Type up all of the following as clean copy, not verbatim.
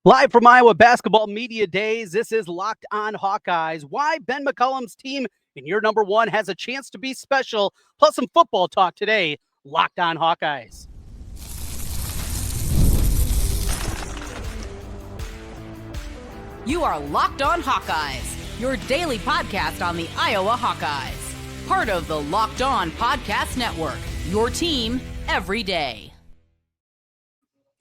Live from Iowa Basketball Media Days, this is Locked On Hawkeyes. Why Ben McCollum's team in year number one has a chance to be special, plus some football talk today. Locked On Hawkeyes. You are Locked On Hawkeyes, your daily podcast on the Iowa Hawkeyes. Part of the Locked On Podcast Network, your team every day.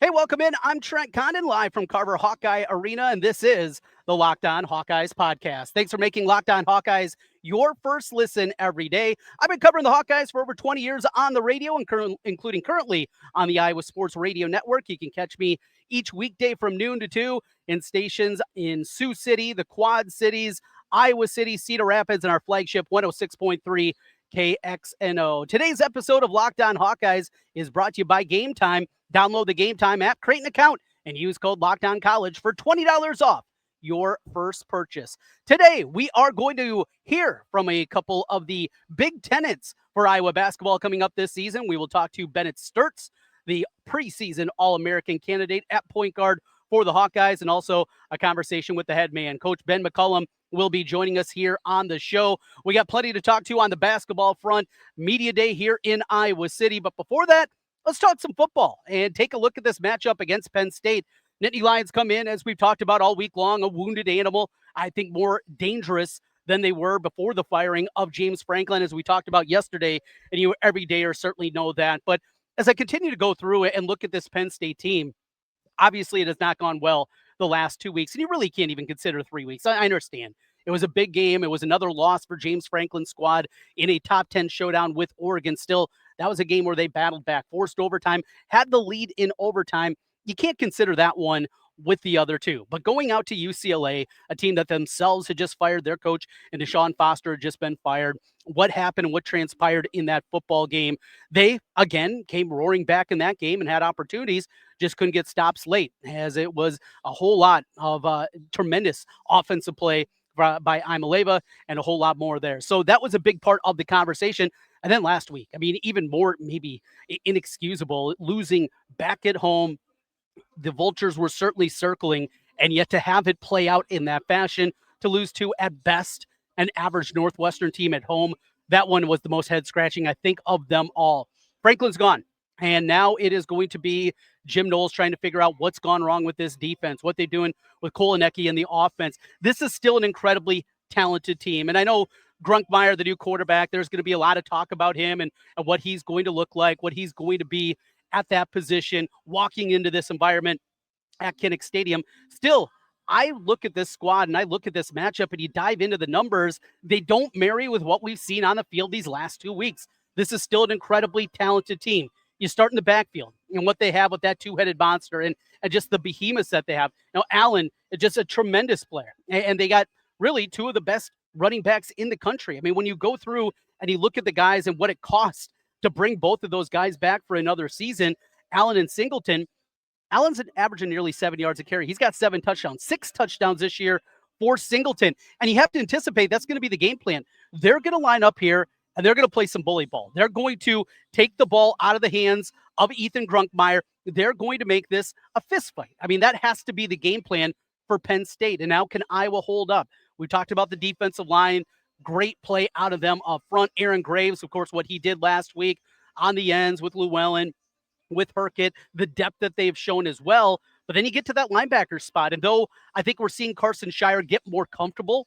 Hey, welcome in. I'm Trent Condon, live from Carver Hawkeye Arena, and this is the Locked On Hawkeyes podcast. Thanks for making Locked On Hawkeyes your first listen every day. I've been covering the Hawkeyes for over 20 years on the radio, including currently on the Iowa Sports Radio Network. You can catch me each weekday from noon to 2 in stations in Sioux City, the Quad Cities, Iowa City, Cedar Rapids, and our flagship 106.3 KXNO. Today's episode of Locked On Hawkeyes is brought to you by Game Time. Download the Game Time app, create an account, and use code LOCKEDONCollege for $20 off your first purchase. Today, we are going to hear from a couple of the big tenants for Iowa basketball coming up this season. We will talk to Bennett Stirtz, the preseason All-American candidate at point guard for the Hawkeyes, and also a conversation with the head man. Coach Ben McCollum will be joining us here on the show. We got plenty to talk to on the basketball front. Media Day here in Iowa City. But before that, let's talk some football and take a look at this matchup against Penn State. Nittany Lions come in, as we've talked about all week long, a wounded animal, I think more dangerous than they were before the firing of James Franklin, as we talked about yesterday, and you every dayer certainly know that. But as I continue to go through it and look at this Penn State team, obviously it has not gone well the last 2 weeks, and you really can't even consider 3 weeks. I understand. It was a big game. It was another loss for James Franklin's squad in a top 10 showdown with Oregon. Still, that was a game where they battled back, forced overtime, had the lead in overtime. You can't consider that one with the other two. But going out to UCLA, a team that themselves had just fired their coach, and Deshaun Foster had just been fired, what happened and what transpired in that football game? They, again, came roaring back in that game and had opportunities, just couldn't get stops late, as it was a whole lot of tremendous offensive play by Imaleva and a whole lot more there. So that was a big part of the conversation. And then last week, I mean, even more maybe inexcusable, losing back at home. The Vultures were certainly circling, and yet to have it play out in that fashion, to lose to, at best, an average Northwestern team at home, that one was the most head-scratching, I think, of them all. Franklin's gone, and now it is going to be Jim Knowles trying to figure out what's gone wrong with this defense, what they're doing with Kolanecki and the offense. This is still an incredibly talented team, and I know Grunkmeyer, the new quarterback, there's going to be a lot of talk about him and what he's going to look like, what he's going to be at that position, walking into this environment at Kinnick Stadium. Still, I look at this squad and I look at this matchup and you dive into the numbers, they don't marry with what we've seen on the field these last 2 weeks. This is still an incredibly talented team. You start in the backfield and what they have with that two-headed monster and just the behemoths that they have. Now, Allen is just a tremendous player, and they got really two of the best running backs in the country. I mean, when you go through and you look at the guys and what it costs to bring both of those guys back for another season, Allen and Singleton, Allen's an averaging nearly 7 yards a carry. He's got 7 touchdowns, 6 touchdowns this year for Singleton. And you have to anticipate that's going to be the game plan. They're going to line up here and they're going to play some bully ball. They're going to take the ball out of the hands of Ethan Grunkmeyer. They're going to make this a fist fight. I mean, that has to be the game plan for Penn State. And now can Iowa hold up? We talked about the defensive line. Great play out of them up front. Aaron Graves, of course, what he did last week on the ends with Llewellyn, with Rugiet, the depth that they've shown as well. But then you get to that linebacker spot. And though I think we're seeing Carson Shire get more comfortable,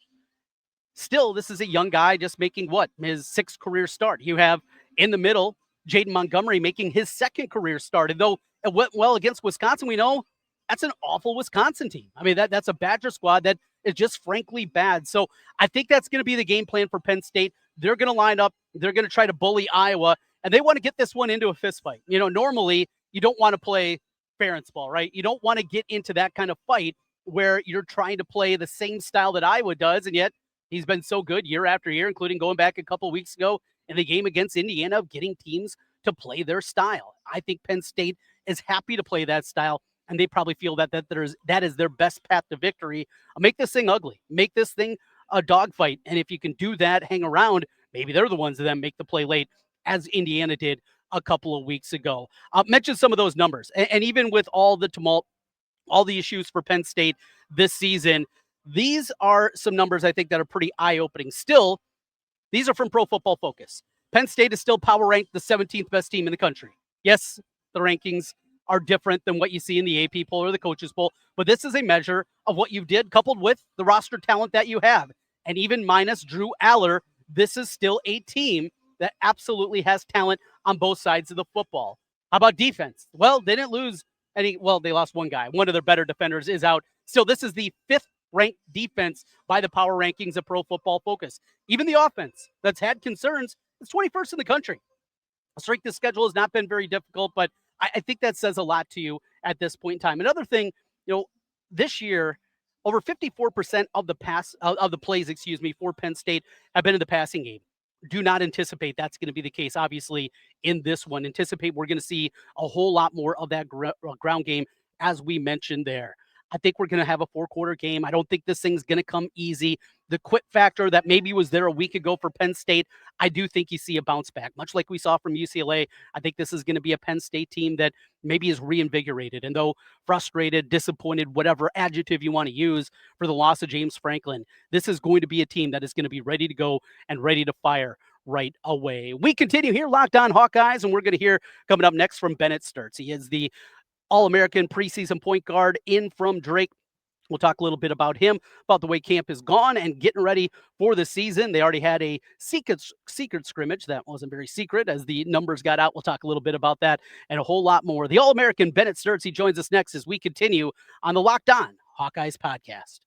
still, this is a young guy just making his 6th career start. You have in the middle, Jaden Montgomery making his 2nd career start. And though it went well against Wisconsin, we know that's an awful Wisconsin team. I mean, that's a Badger squad that is just frankly bad. So I think that's going to be the game plan for Penn State. They're going to line up. They're going to try to bully Iowa, and they want to get this one into a fist fight. You know, normally you don't want to play Ferentz ball, right? You don't want to get into that kind of fight where you're trying to play the same style that Iowa does, and yet he's been so good year after year, including going back a couple weeks ago in the game against Indiana, of getting teams to play their style. I think Penn State is happy to play that style, and they probably feel that that is their best path to victory. Make this thing ugly. Make this thing a dogfight. And if you can do that, hang around, maybe they're the ones that then make the play late, as Indiana did a couple of weeks ago. Mention some of those numbers. And even with all the tumult all the issues for Penn State this season. These are some numbers I think that are pretty eye-opening. Still, these are from Pro Football Focus. Penn State is still power ranked the 17th best team in the country. Yes, the rankings are different than what you see in the AP poll or the coaches poll, but this is a measure of what you did coupled with the roster talent that you have. And even minus Drew Aller, this is still a team that absolutely has talent on both sides of the football. How about defense? Well, they didn't lose any. Well, they lost one guy. One of their better defenders is out. Still, this is the 5th ranked defense by the power rankings of Pro Football Focus. Even the offense that's had concerns is 21st in the country. Strength of schedule has not been very difficult, but I think that says a lot to you at this point in time. Another thing, this year, over 54% of the plays, for Penn State have been in the passing game. Do not anticipate that's going to be the case, obviously, in this one. Anticipate we're going to see a whole lot more of that ground game, as we mentioned there. I think we're going to have a 4-quarter game. I don't think this thing's going to come easy. The quit factor that maybe was there a week ago for Penn State, I do think you see a bounce back, much like we saw from UCLA. I think this is going to be a Penn State team that maybe is reinvigorated. And though frustrated, disappointed, whatever adjective you want to use for the loss of James Franklin, this is going to be a team that is going to be ready to go and ready to fire right away. We continue here, Locked On Hawkeyes, and we're going to hear coming up next from Bennett Stirtz. He is the All-American preseason point guard in from Drake. We'll talk a little bit about him, about the way camp is gone and getting ready for the season. They already had a secret scrimmage that wasn't very secret as the numbers got out. We'll talk a little bit about that and a whole lot more. The All-American Bennett Stirtz, he joins us next as we continue on the Locked On Hawkeyes podcast.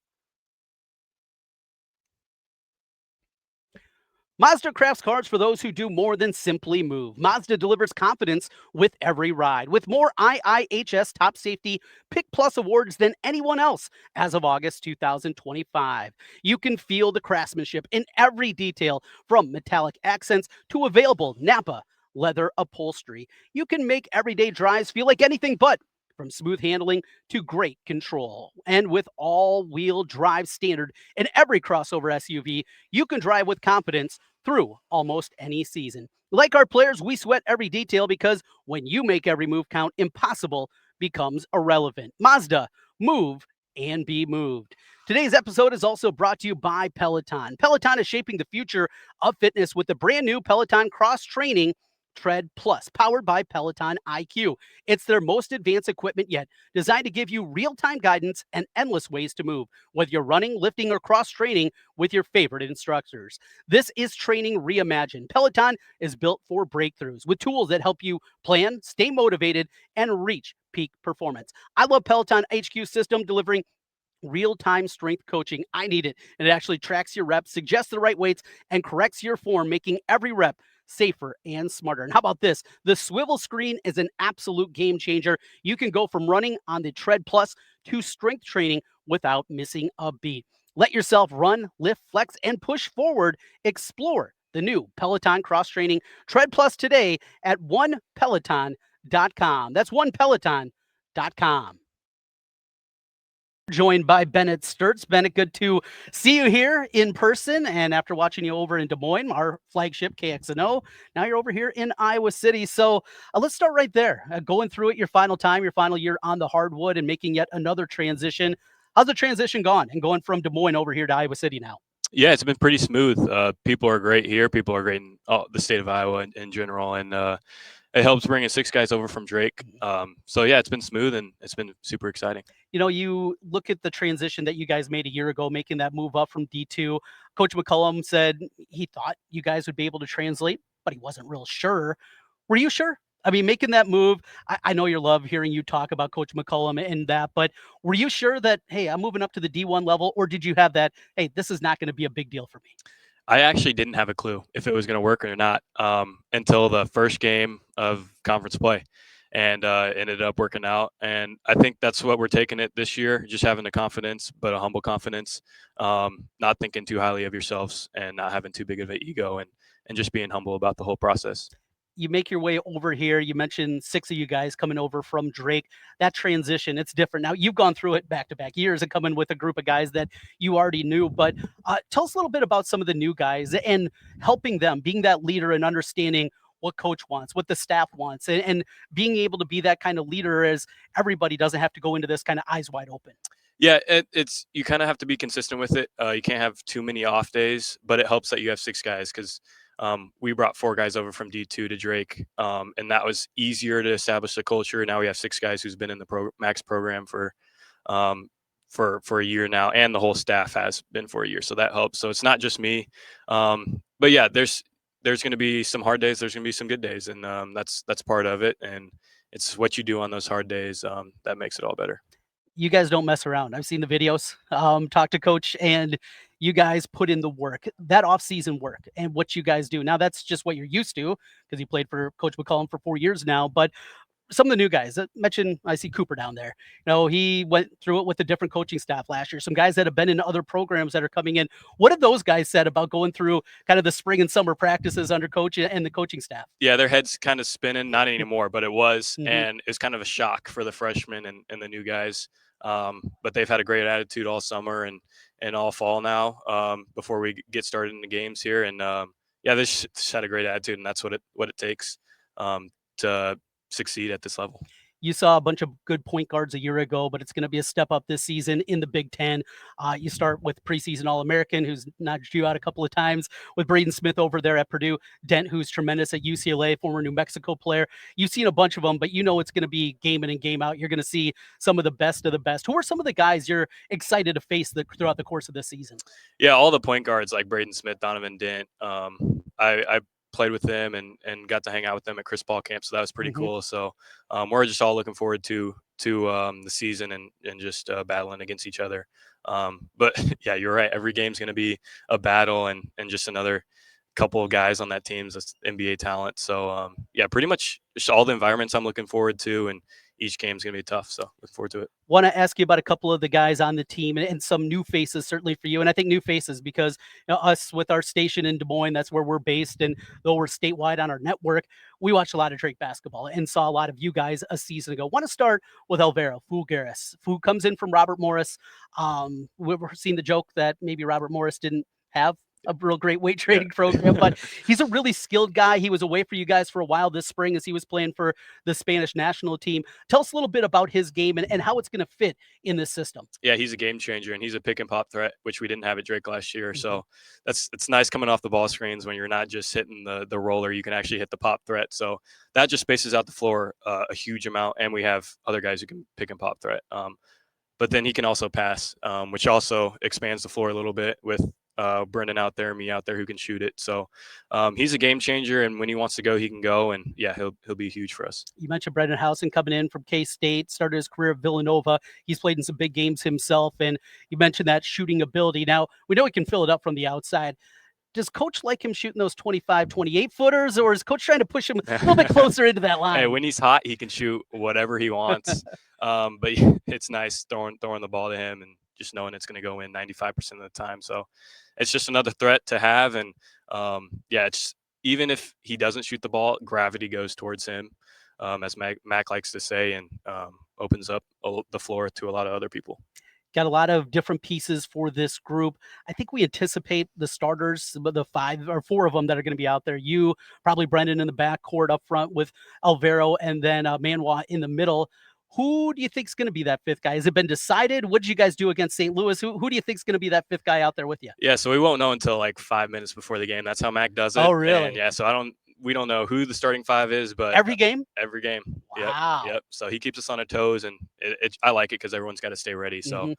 Mazda crafts cars for those who do more than simply move. Mazda delivers confidence with every ride. With more IIHS Top Safety Pick Plus awards than anyone else as of August 2025. You can feel the craftsmanship in every detail, from metallic accents to available Napa leather upholstery. You can make everyday drives feel like anything but. From smooth handling to great control. And with all-wheel drive standard in every crossover SUV, you can drive with confidence through almost any season. Like our players, we sweat every detail because when you make every move count, impossible becomes irrelevant. Mazda, move and be moved. Today's episode is also brought to you by Peloton. Peloton is shaping the future of fitness with the brand new Peloton cross-training Tread Plus, powered by Peloton IQ. It's their most advanced equipment yet, designed to give you real-time guidance and endless ways to move, whether you're running, lifting, or cross-training with your favorite instructors. This is training reimagined. Peloton is built for breakthroughs with tools that help you plan, stay motivated, and reach peak performance. I love Peloton HQ system delivering real-time strength coaching. I need it. And it actually tracks your reps, suggests the right weights, and corrects your form, making every rep safer and smarter. And how about this? The swivel screen is an absolute game changer. You can go from running on the Tread Plus to strength training without missing a beat. Let yourself run, lift, flex, and push forward. Explore the new Peloton cross-training Tread Plus today at onepeloton.com. That's onepeloton.com. Joined by Bennett Stirtz. Bennett, good to see you here in person. And after watching you over in Des Moines, our flagship KXNO, now you're over here in Iowa City. So let's start right there. Going through it, your final year on the hardwood and making yet another transition. How's the transition gone and going from Des Moines over here to Iowa City now? Yeah, it's been pretty smooth. People are great here. People are great in the state of Iowa in general. And it helps bringing 6 guys over from Drake. So, yeah, it's been smooth and it's been super exciting. You know, you look at the transition that you guys made a year ago, making that move up from D2. Coach McCollum said he thought you guys would be able to translate, but he wasn't real sure. Were you sure? I mean, making that move, I know you love hearing you talk about Coach McCollum and that, but were you sure that, hey, I'm moving up to the D1 level, or did you have that, hey, this is not going to be a big deal for me? I actually didn't have a clue if it was going to work or not until the first game of conference play, and ended up working out. And I think that's what we're taking it this year, just having the confidence, but a humble confidence, not thinking too highly of yourselves and not having too big of an ego, and just being humble about the whole process. You make your way over here. You mentioned 6 of you guys coming over from Drake. That transition, it's different. Now, you've gone through it back-to-back years and coming with a group of guys that you already knew. But tell us a little bit about some of the new guys and helping them, being that leader and understanding what coach wants, what the staff wants, and being able to be that kind of leader as everybody doesn't have to go into this kind of eyes wide open. Yeah, it's you kind of have to be consistent with it. You can't have too many off days, but it helps that you have 6 guys because we brought 4 guys over from D2 to Drake, and that was easier to establish the culture. Now we have 6 guys who's been in the Max program um, for a year now, and the whole staff has been for a year, so that helps. So it's not just me, but yeah, there's going to be some hard days. There's going to be some good days, and that's part of it. And it's what you do on those hard days that makes it all better. You guys don't mess around. I've seen the videos, talk to coach, and you guys put in the work, that off-season work, and what you guys do. Now that's just what you're used to because you played for Coach McCollum for 4 years now. But some of the new guys that mentioned, I see Cooper down there. He went through it with a different coaching staff last year. Some guys that have been in other programs that are coming in. What have those guys said about going through kind of the spring and summer practices under coach and the coaching staff? Yeah, their heads kind of spinning, not anymore, but it was, Mhm. and it was kind of a shock for the freshmen and the new guys. But they've had a great attitude all summer and all fall now before we get started in the games here. And yeah, they just had a great attitude, and that's what it takes to succeed at this level. You saw a bunch of good point guards a year ago, but it's going to be a step up this season in the Big Ten. You start with preseason All-American, who's knocked you out a couple of times, with Braden Smith over there at Purdue, Dent, who's tremendous at UCLA, former New Mexico player. You've seen a bunch of them, but it's going to be game in and game out. You're going to see some of the best of the best. Who are some of the guys you're excited to face throughout the course of this season? Yeah, all the point guards like Braden Smith, Donovan Dent. I played with them and got to hang out with them at Chris Paul camp, so that was pretty cool. So we're just all looking forward to the season and just battling against each other. But yeah, you're right. Every game's going to be a battle and just another couple of guys on that team's NBA talent. So yeah, pretty much just all the environments I'm looking forward to, and each game's going to be tough. So look forward to it. Want to ask you about a couple of the guys on the team and some new faces, certainly for you. And I think new faces because us with our station in Des Moines, that's where we're based. And though we're statewide on our network, we watch a lot of Drake basketball and saw a lot of you guys a season ago. Want to start with Alvaro, Folgueiras, who comes in from Robert Morris. We've seen the joke that maybe Robert Morris didn't have a real great weight training program, but he's a really skilled guy. He was away for you guys for a while this spring as he was playing for the Spanish national team. Tell us a little bit about his game and how it's going to fit in this system. Yeah, he's a game changer, and he's a pick and pop threat, which we didn't have at Drake last year. So it's nice coming off the ball screens when you're not just hitting the roller. You can actually hit the pop threat. So that just spaces out the floor a huge amount, and we have other guys who can pick and pop threat. But then he can also pass, which also expands the floor a little bit with Brendan out there, me out there who can shoot it. So he's a game changer, and when he wants to go, he can go. And yeah, he'll be huge for us. You mentioned Brendan Hausen coming in from K-State, started his career at Villanova. He's played in some big games himself, and you mentioned that shooting ability. Now, we know he can fill it up from the outside. Does coach like him shooting those 25, 28 footers, or is coach trying to push him a little bit closer into that line? Hey, when he's hot, he can shoot whatever he wants. But it's nice throwing the ball to him and just knowing it's going to go in 95% of the time. So it's just another threat to have. And yeah, it's even if he doesn't shoot the ball, gravity goes towards him, as Mac likes to say, and opens up the floor to a lot of other people. Got a lot of different pieces for this group. I think we anticipate the starters, the 5 or 4 of them that are going to be out there. You, probably Brendan in the backcourt up front with Alvaro, and then Manwa in the middle. Who do you think is going to be that 5th guy? Has it been decided? What did you guys do against St. Louis? Who do you think is going to be that 5th guy out there with you? Yeah, so we won't know until like 5 minutes before the game. That's how Mac does it. Oh, really? And yeah, so we don't know who the starting 5 is, but every game? Every game. Wow. Yep. So he keeps us on our toes, and I like it because everyone's got to stay ready. So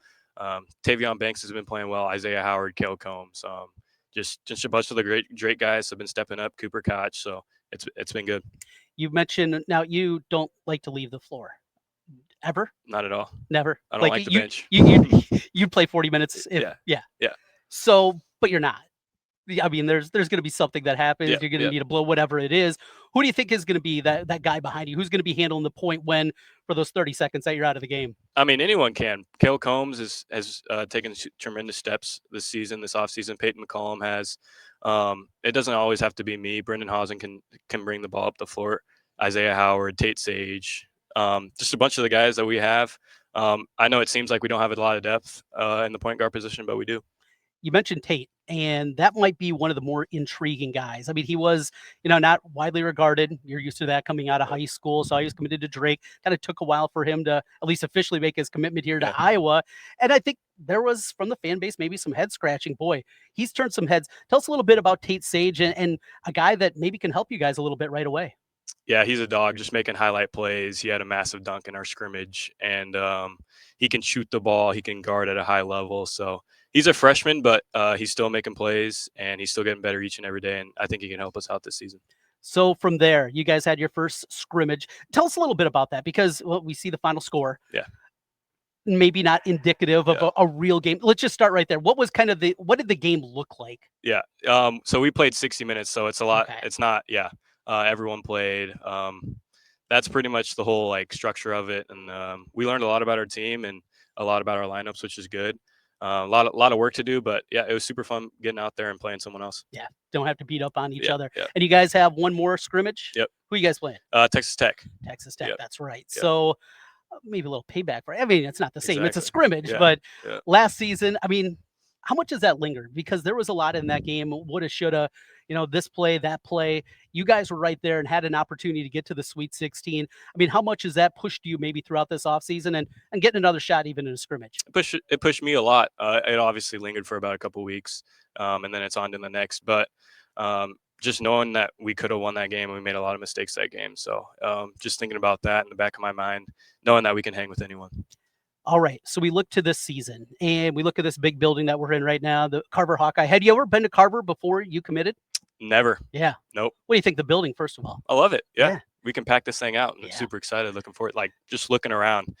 Tavion Banks has been playing well. Isaiah Howard, Cale Combs, just a bunch of the great Drake guys have been stepping up. Cooper Koch, so it's been good. You mentioned now you don't like to leave the floor. Ever? Not at all. Never. I don't like the bench. You'd play 40 minutes. Yeah. So, but you're not. I mean, there's going to be something that happens. You're going to need a blow, whatever it is. Who do you think is going to be that guy behind you? Who's going to be handling the point for those 30 seconds that you're out of the game? I mean, anyone can. Cale Combs has taken tremendous steps this offseason. Peyton McCollum has. It doesn't always have to be me. Brendan Hausen can bring the ball up the floor. Isaiah Howard, Tate Sage, just a bunch of the guys that we have. I know it seems like we don't have a lot of depth in the point guard position, but we do. you mentioned Tate, and that might be one of the more intriguing guys. I mean, he was, not widely regarded. You're used to that coming out of high school. So he was committed to Drake. Kind of took a while for him to at least officially make his commitment here to Iowa. And I think there was from the fan base maybe some head scratching. Boy, he's turned some heads. Tell us a little bit about Tate Sage and a guy that maybe can help you guys a little bit right away. Yeah, he's a dog, just making highlight plays. He had a massive dunk in our scrimmage, and he can shoot the ball. He can guard at a high level. So he's a freshman, but he's still making plays, and he's still getting better each and every day. And I think he can help us out this season. So from there, you guys had your first scrimmage. Tell us a little bit about that because we see the final score. Yeah. Maybe not indicative of a real game. Let's just start right there. What did the game look like? Yeah. So we played 60 minutes, so it's a lot. Okay. It's not, everyone played. That's pretty much the whole structure of it. And we learned a lot about our team and a lot about our lineups, which is good. A lot of work to do, but yeah, it was super fun getting out there and playing someone else. Yeah. Don't have to beat up on each other. Yeah. And you guys have one more scrimmage? Yep. Who you guys playing? Texas Tech. Texas Tech. Yep. That's right. Yep. So maybe a little payback for, it's not the same. Exactly. It's a scrimmage, but last season, how much does that linger? Because there was a lot in that game. Woulda, shoulda, this play, that play. You guys were right there and had an opportunity to get to the Sweet 16. How much has that pushed you maybe throughout this offseason and getting another shot even in a scrimmage? It pushed me a lot. It obviously lingered for about a couple of weeks, and then it's on to the next. But just knowing that we could have won that game and we made a lot of mistakes that game. So just thinking about that in the back of my mind, knowing that we can hang with anyone. All right. So we look to this season and we look at this big building that we're in right now, the Carver Hawkeye. Had you ever been to Carver before you committed? Never. Yeah. Nope. What do you think the building, first of all? I love it. Yeah. We can pack this thing out and I'm super excited, looking forward, just looking around,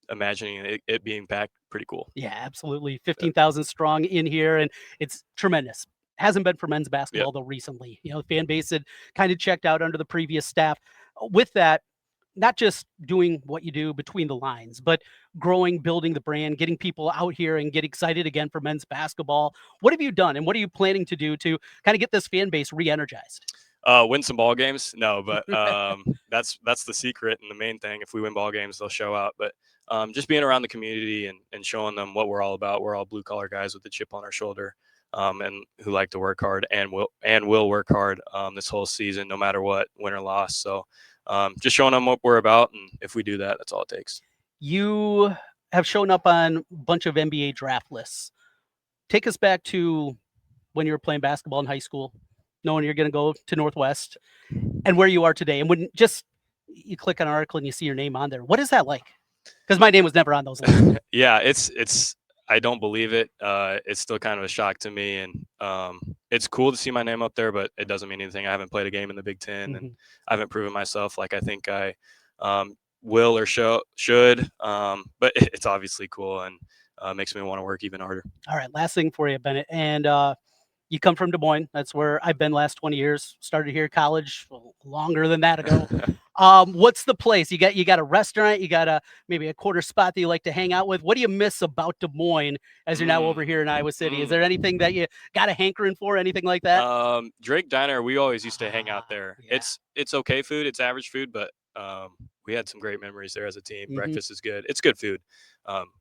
imagining it being packed. Pretty cool. Yeah, absolutely. 15,000 strong in here and it's tremendous. Hasn't been for men's basketball though recently. The fan base had kind of checked out under the previous staff. With that, not just doing what you do between the lines, but growing, building the brand, getting people out here and get excited again for men's basketball. What have you done and what are you planning to do to kind of get this fan base re-energized? Win some ball games? No, but that's the secret and the main thing. If we win ball games, they'll show out. But just being around the community and showing them what we're all about. We're all blue collar guys with a chip on our shoulder. And who like to work hard and will work hard this whole season, no matter what, win or loss. So just showing them what we're about, and if we do that, that's all it takes. You have shown up on a bunch of NBA draft lists. Take us back to when you were playing basketball in high school, knowing you're going to go to Northwest, and where you are today. And when you click on an article and you see your name on there, what is that like? Because my name was never on those lists. Yeah, it's. I don't believe it. It's still kind of a shock to me, and it's cool to see my name up there, but it doesn't mean anything. I haven't played a game in the Big Ten, and I haven't proven myself like I think I will or should. But it's obviously cool and makes me want to work even harder. All right, last thing for you, Bennett, and you come from Des Moines. That's where I've been last 20 years. Started here college longer than that ago. What's the place? You got a restaurant, you got maybe a quarter spot that you like to hang out with. What do you miss about Des Moines as you're now over here in Iowa City? Is there anything that you got a hankering for, anything like that? Drake Diner, we always used to hang out there. Yeah. It's okay food, it's average food, but we had some great memories there as a team. Breakfast is good. It's good food.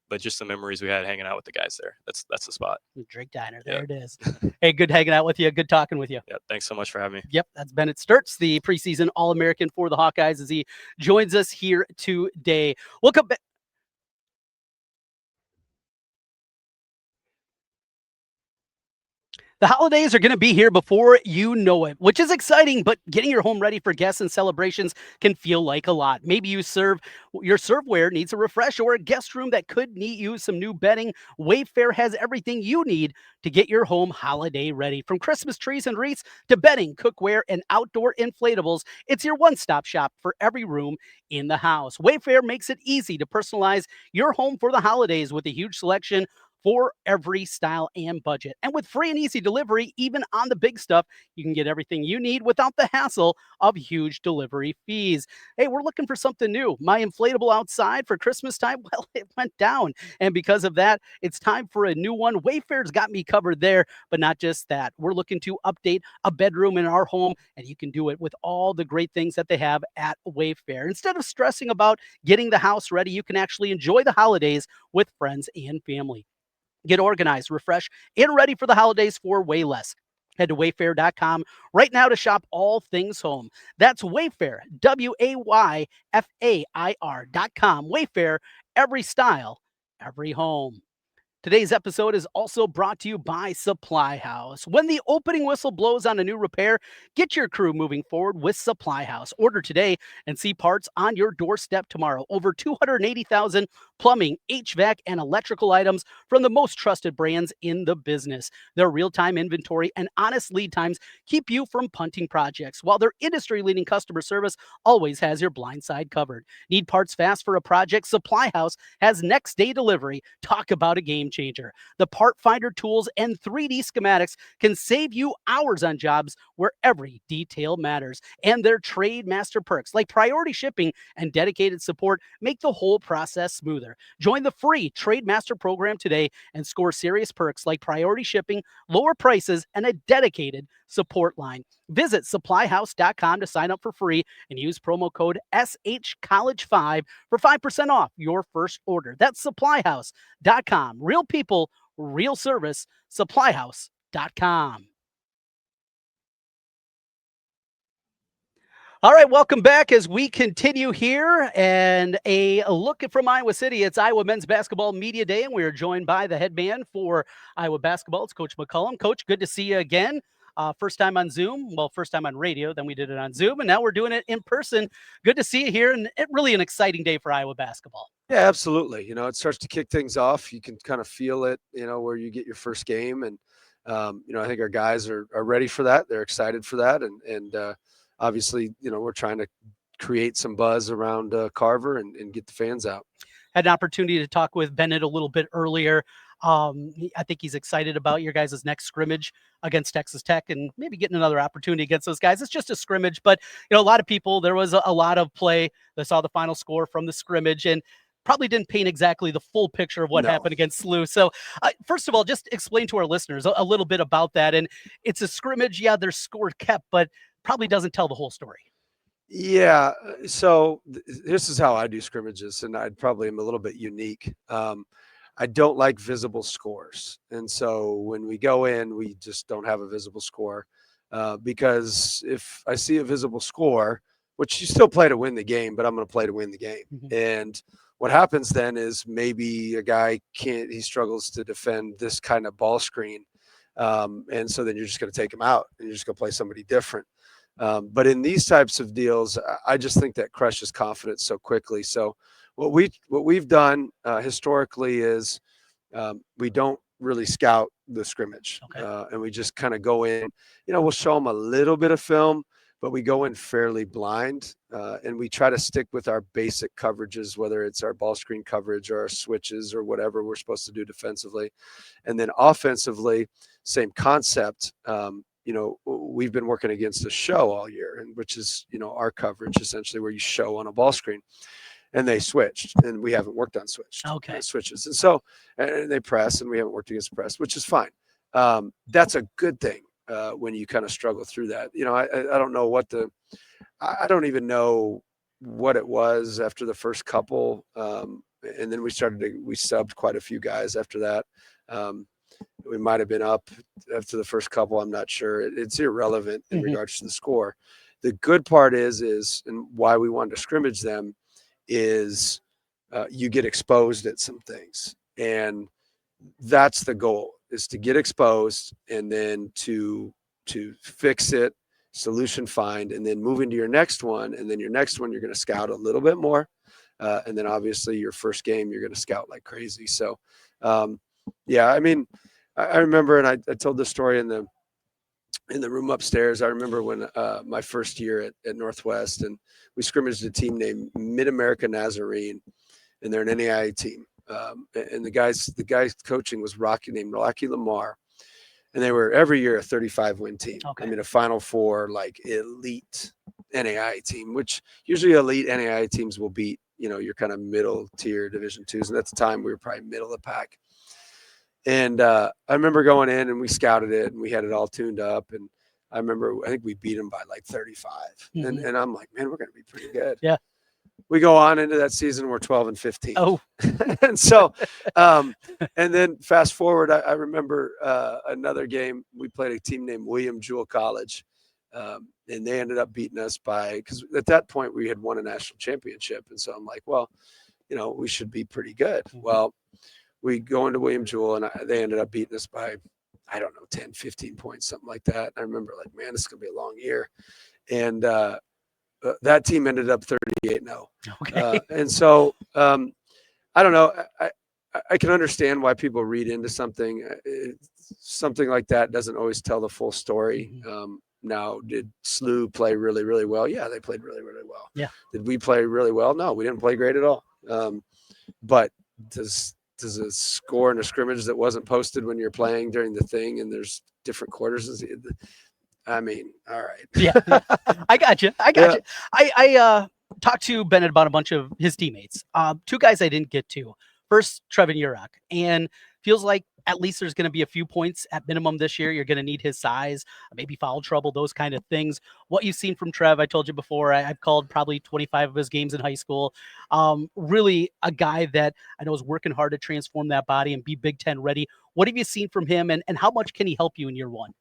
But just the memories we had hanging out with the guys there. That's the spot. Drake Diner, there it is. Hey, good hanging out with you. Good talking with you. Yeah, thanks so much for having me. Yep, that's Bennett Stirtz, the preseason All-American for the Hawkeyes, as he joins us here today. Welcome back. The holidays are going to be here before you know it, which is exciting, but getting your home ready for guests and celebrations can feel like a lot. Maybe your serveware needs a refresh or a guest room that could use some new bedding. Wayfair has everything you need to get your home holiday ready. From Christmas trees and wreaths to bedding, cookware, and outdoor inflatables, it's your one-stop shop for every room in the house. Wayfair makes it easy to personalize your home for the holidays with a huge selection for every style and budget. And with free and easy delivery, even on the big stuff, you can get everything you need without the hassle of huge delivery fees. Hey, we're looking for something new. My inflatable outside for Christmas time, well, it went down. And because of that, it's time for a new one. Wayfair's got me covered there, but not just that. We're looking to update a bedroom in our home, and you can do it with all the great things that they have at Wayfair. Instead of stressing about getting the house ready, you can actually enjoy the holidays with friends and family. Get organized, refresh, and ready for the holidays for way less. Head to wayfair.com right now to shop all things home. That's Wayfair, WAYFAIR.com. Wayfair, every style, every home. Today's episode is also brought to you by SupplyHouse. When the opening whistle blows on a new repair, get your crew moving forward with SupplyHouse. Order today and see parts on your doorstep tomorrow. Over 280,000 plumbing, HVAC, and electrical items from the most trusted brands in the business. Their real-time inventory and honest lead times keep you from punting projects, while their industry-leading customer service always has your blind side covered. Need parts fast for a project? SupplyHouse has next-day delivery. Talk about a game changer. The part finder tools and 3D schematics can save you hours on jobs where every detail matters. And their trade master perks like priority shipping and dedicated support make the whole process smoother. Join the free Trade Master program today and score serious perks like priority shipping, lower prices, and a dedicated support line. Visit supplyhouse.com to sign up for free and use promo code SHCollege5 for 5% off your first order. That's supplyhouse.com. Real people, real service, supplyhouse.com. All right, welcome back as we continue here and a look from Iowa City. It's Iowa Men's Basketball Media Day, and we are joined by the head man for Iowa Basketball. It's Coach McCollum. Coach, good to see you again. First time on Zoom. Well, first time on radio, then we did it on Zoom, and now we're doing it in person. Good to see you here, and really an exciting day for Iowa basketball. Yeah, absolutely. You know, it starts to kick things off. You can kind of feel it, you know, where you get your first game. And, you know, I think our guys are ready for that. They're excited for that. And obviously, you know, we're trying to create some buzz around Carver and get the fans out. Had an opportunity to talk with Bennett a little bit earlier. I think he's excited about your guys' next scrimmage against Texas Tech and maybe getting another opportunity against those guys. It's just a scrimmage, but you know, a lot of people, there was a lot of play that saw the final score from the scrimmage and probably didn't paint exactly the full picture of what happened against SLU. So first of all, just explain to our listeners a little bit about that. And it's a scrimmage. Yeah, there's score kept, but probably doesn't tell the whole story. Yeah. So this is how I do scrimmages, and I probably am a little bit unique. I don't like visible scores. And so when we go in, we just don't have a visible score because if I see a visible score, which you still play to win the game, but I'm going to play to win the game. Mm-hmm. And what happens then is maybe a guy he struggles to defend this kind of ball screen. And so then you're just going to take him out and you're just going to play somebody different. But in these types of deals, I just think that crushes confidence so quickly. So what we've done historically is we don't really scout the scrimmage, and we just kind of go in. You know, we'll show them a little bit of film, but we go in fairly blind, and we try to stick with our basic coverages, whether it's our ball screen coverage or our switches or whatever we're supposed to do defensively, and then offensively, same concept. You know, we've been working against a show all year, and which is, you know, our coverage essentially where you show on a ball screen. And they switched, and we haven't worked on switches. And so, and they press, and we haven't worked against press, which is fine. That's a good thing when you kind of struggle through that. You know, I don't know I don't even know what it was after the first couple. And then we subbed quite a few guys after that. We might have been up after the first couple. I'm not sure. It's irrelevant in regards to the score. The good part is and why we wanted to scrimmage them is you get exposed at some things, and that's the goal, is to get exposed and then to fix it, solution find, and then move into your next one. And then your next one, you're going to scout a little bit more. And then obviously your first game, you're going to scout like crazy. So yeah, I mean, I remember, and I told this story in the room upstairs. I remember when my first year at Northwest, and we scrimmaged a team named Mid-America Nazarene, and they're an NAIA team. And the guy coaching was named Rocky Lamar, and they were every year a 35-win team. I mean, a Final Four, like elite NAIA team, which usually elite NAIA teams will beat, you know, your kind of middle tier Division IIs. And at the time, we were probably middle of the pack. And I remember going in and we scouted it and we had it all tuned up. And I think we beat them by like 35. And I'm like, man, we're going to be pretty good. Yeah. we go on into that season. We're 12-15. Oh, And so, and then fast forward, I remember another game. We played a team named William Jewell College, and they ended up beating us because at that point we had won a national championship. And so I'm like, well, we should be pretty good. Mm-hmm. Well, we go into William Jewell, and they ended up beating us by, I don't know, 10, 15 points, something like that. And I remember like, man, this is going to be a long year. And that team ended up 38-0. okay. And so, I don't know. I can understand why people read into something. Something like that doesn't always tell the full story. Mm-hmm. Now, did SLU play really, really well? Yeah, they played really, really well. Yeah. Did we play really well? No, we didn't play great at all. But does a score in a scrimmage that wasn't posted when you're playing during the thing and there's different quarters? I mean, all right. Yeah, I got you. I talked to Bennett about a bunch of his teammates. Two guys I didn't get to. First, Trevin Urach, and feels like at least there's going to be a few points at minimum this year. You're going to need his size, maybe foul trouble, those kind of things. What you've seen from Trev, I told you before, I've called probably 25 of his games in high school. Really a guy that I know is working hard to transform that body and be Big Ten ready. What have you seen from him, and how much can he help you in year one?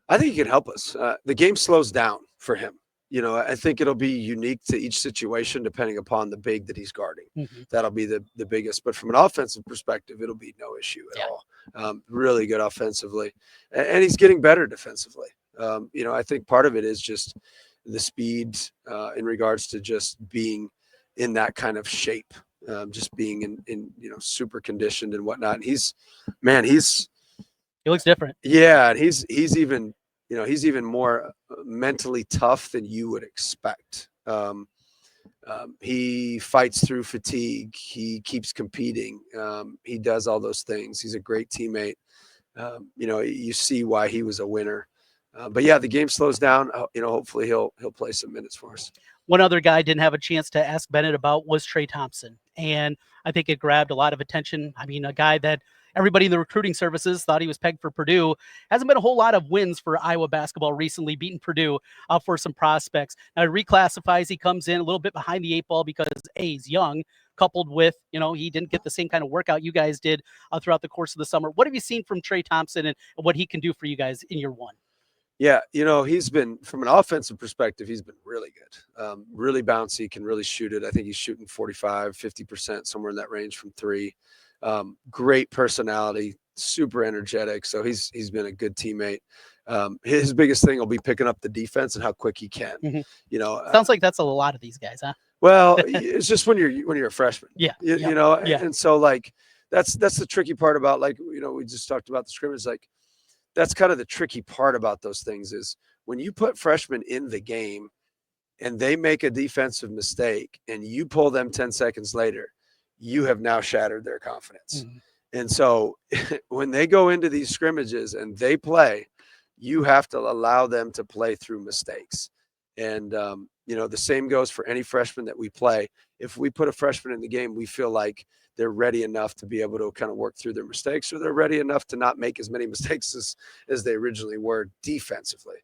I think he can help us. The game slows down for him. I think it'll be unique to each situation depending upon the big that he's guarding. Mm-hmm. That'll be the biggest. But from an offensive perspective, it'll be no issue at all. Really good offensively. And he's getting better defensively. I think part of it is just the speed in regards to just being in that kind of shape, just being in super conditioned and whatnot. And He looks different. Yeah, and he's even more mentally tough than you would expect. He fights through fatigue. He keeps competing. He does all those things. He's a great teammate. You see why he was a winner. But yeah, the game slows down. Hopefully he'll play some minutes for us. One other guy I didn't have a chance to ask Bennett about was Trey Thompson, and I think it grabbed a lot of attention. I mean, a guy that everybody in the recruiting services thought he was pegged for Purdue. Hasn't been a whole lot of wins for Iowa basketball recently, beating Purdue for some prospects. Now, he reclassifies. He comes in a little bit behind the eight ball because, A, he's young, coupled with, he didn't get the same kind of workout you guys did throughout the course of the summer. What have you seen from Trey Thompson and what he can do for you guys in year one? Yeah, he's been, from an offensive perspective, he's been really good. Really bouncy, can really shoot it. I think he's shooting 45, 50%, somewhere in that range from three. Great personality, super energetic. So he's been a good teammate. His biggest thing will be picking up the defense and how quick he can. Mm-hmm. Sounds like that's a lot of these guys, huh? Well, it's just when you're a freshman. Yeah. And so like that's the tricky part about, like, we just talked about the scrimmage. Like, that's kind of the tricky part about those things is when you put freshmen in the game and they make a defensive mistake and you pull them 10 seconds later, you have now shattered their confidence. Mm-hmm. And so when they go into these scrimmages and they play, you have to allow them to play through mistakes. And, the same goes for any freshman that we play. If we put a freshman in the game, we feel like they're ready enough to be able to kind of work through their mistakes, or they're ready enough to not make as many mistakes as they originally were defensively.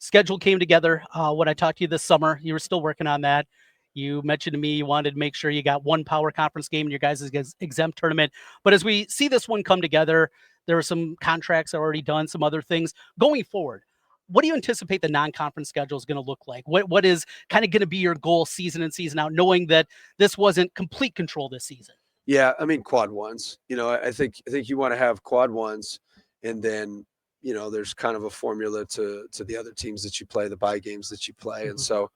Schedule came together when I talked to you this summer. You were still working on that. You mentioned to me you wanted to make sure you got one power conference game in your guys' exempt tournament. But as we see this one come together, there are some contracts already done, some other things. Going forward, what do you anticipate the non-conference schedule is going to look like? What is kind of going to be your goal season in, season out, knowing that this wasn't complete control this season? Yeah, I mean, quad ones. I think you want to have quad ones, and then there's kind of a formula to the other teams that you play, the bye games that you play, and so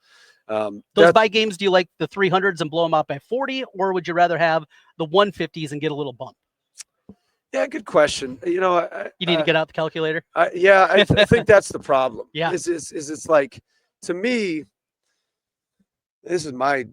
those bye games. Do you like the 300s and blow them out by 40, or would you rather have the 150s and get a little bump? Yeah, good question. You need to get out the calculator. I think that's the problem. Yeah, is it's like, to me, this is my.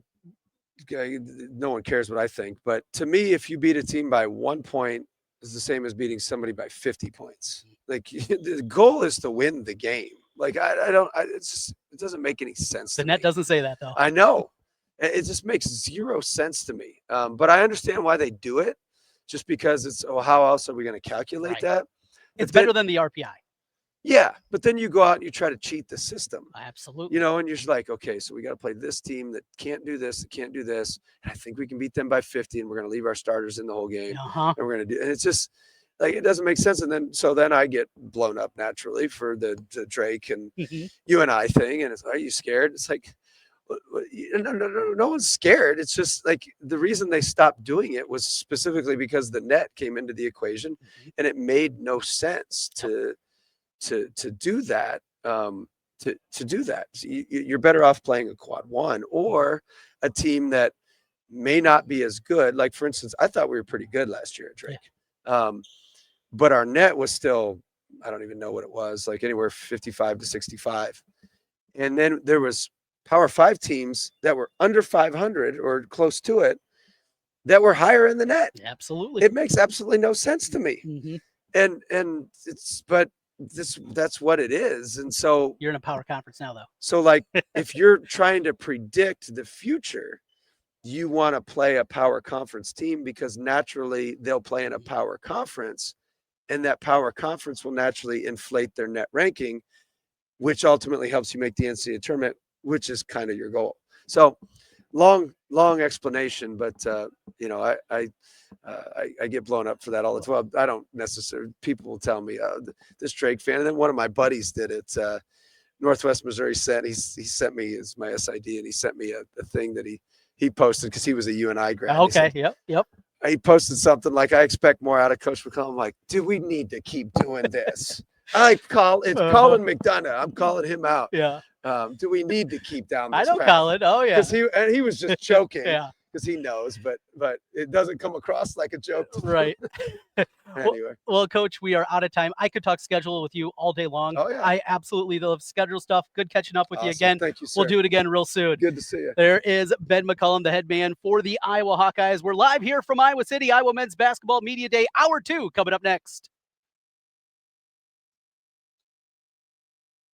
No one cares what I think, but to me, if you beat a team by 1 point, is the same as beating somebody by 50 points. Like, the goal is to win the game. Like, it doesn't make any sense. The net doesn't say that, though. I know. It just makes zero sense to me. But I understand why they do it, just because it's, how else are we going to calculate that? It's better than the RPI. Yeah, but then you go out and you try to cheat the system. Absolutely. You know, and you're just like, okay, so we got to play this team that can't do this, that can't do this. And I think we can beat them by 50, and we're going to leave our starters in the whole game. Uh-huh. And we're going to do, and it's just like, it doesn't make sense. And then, so then I get blown up naturally for the Drake and you and I thing. And it's, are you scared? It's like, no one's scared. It's just like the reason they stopped doing it was specifically because the net came into the equation, and it made no sense to do that. To do that, so you're better off playing a quad one or a team that may not be as good. Like, for instance, I thought we were pretty good last year at Drake, but our net was still, I don't even know what it was, like anywhere 55 to 65. And then there was Power 5 teams that were under 500 or close to it that were higher in the net. Absolutely. It makes absolutely no sense to me. And it's, but that's what it is. And so you're in a power conference now, though. So like, if you're trying to predict the future, you want to play a power conference team, because naturally they'll play in a power conference, and that power conference will naturally inflate their net ranking, which ultimately helps you make the NCAA tournament, which is kind of your goal. So long explanation, but you know, I get blown up for that all the time. I don't necessarily, people will tell me, this Drake fan. And then one of my buddies did it. Northwest Missouri he sent me my SID, and he sent me a thing that he posted, because he was a UNI grad. Okay. Said, Yep. He posted something like, I expect more out of Coach McCollum. I'm like, dude, we need to keep doing this. It's Colin McDonough. I'm calling him out. Yeah. Do we need to keep down this I know path? Colin. Oh yeah. Because he was just joking. Yeah. Because he knows, but it doesn't come across like a joke. Right. Anyway. Well, Coach, we are out of time. I could talk schedule with you all day long. Oh, yeah. I absolutely love schedule stuff. Good catching up with you Awesome. again. Thank you, sir. We'll do it again real soon. Good to see you. There is Ben McCollum, the head man for the Iowa Hawkeyes. We're live here from Iowa City, Iowa Men's Basketball Media Day, Hour 2 coming up next.